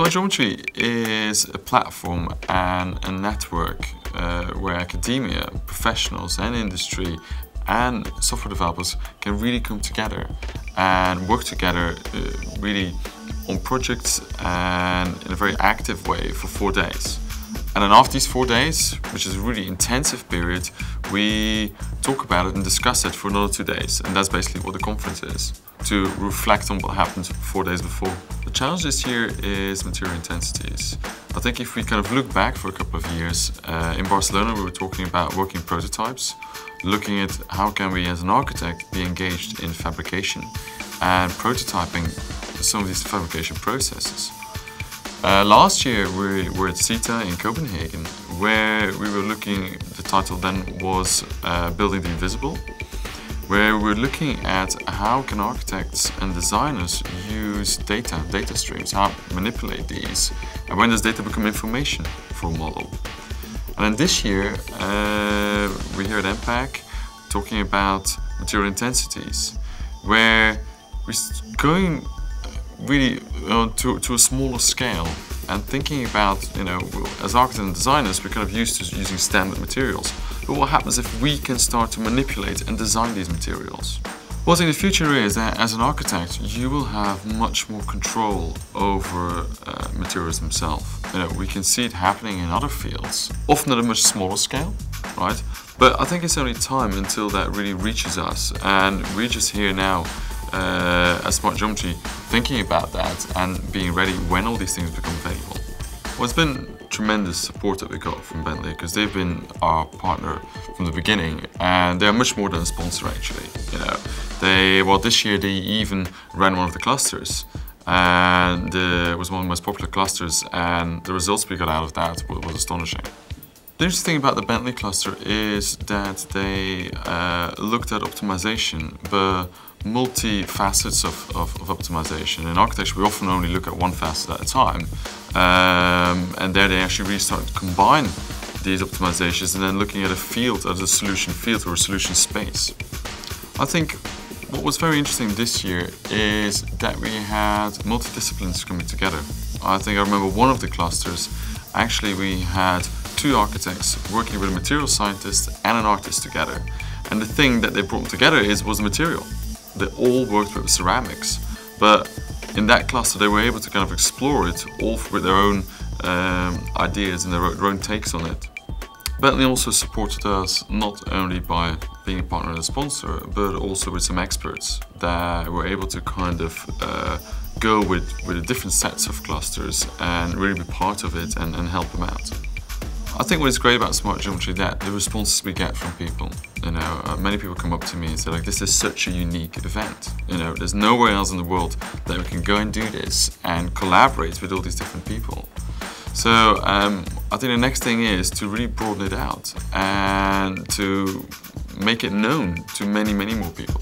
SmartGeometry is a platform and a network where academia, professionals and industry and software developers can really come together and work together really on projects and in a very active way for 4 days. And then after these 4 days, which is a really intensive period, we talk about it and discuss it for another 2 days. And that's basically what the conference is, to reflect on what happened 4 days before. The challenge this year is material intensities. I think if we kind of look back for a couple of years, in Barcelona we were talking about working prototypes, looking at how can we as an architect be engaged in fabrication and prototyping some of these fabrication processes. Last year we were at CETA in Copenhagen, where we were looking, the title then was Building the Invisible, where we're looking at how can architects and designers use data streams, how to manipulate these, and when does data become information for a model. And then this year we're here at MPAC talking about material intensities, where we're going really to a smaller scale and thinking about, as architects and designers, we're kind of used to using standard materials. But what happens if we can start to manipulate and design these materials? Well, I think the future is that as an architect, you will have much more control over materials themselves. We can see it happening in other fields, often at a much smaller scale, right? But I think it's only time until that really reaches us, and we're just here now as SmartGeometry thinking about that and being ready when all these things become available. Well, it's been tremendous support that we got from Bentley, because they've been our partner from the beginning, and they're much more than a sponsor actually. This year they even ran one of the clusters, and it was one of the most popular clusters, and the results we got out of that was astonishing. The interesting thing about the Bentley cluster is that they looked at optimization, but multi-facets of optimization. In architecture, we often only look at one facet at a time, and there they actually really started to combine these optimizations and then looking at a field, as a solution field or a solution space. I think what was very interesting this year is that we had multidisciplines coming together. I remember one of the clusters, actually we had 2 architects working with a material scientist and an artist together. And the thing that they brought together was the material. They all worked with ceramics, but in that cluster they were able to kind of explore it all with their own ideas and their own takes on it. Bentley also supported us not only by being a partner and a sponsor, but also with some experts that were able to kind of go with the different sets of clusters and really be part of it and help them out. I think what is great about SmartGeometry is that the responses we get from people. Many people come up to me and say, like, this is such a unique event. There's nowhere else in the world that we can go and do this and collaborate with all these different people. So I think the next thing is to really broaden it out and to make it known to many, many more people.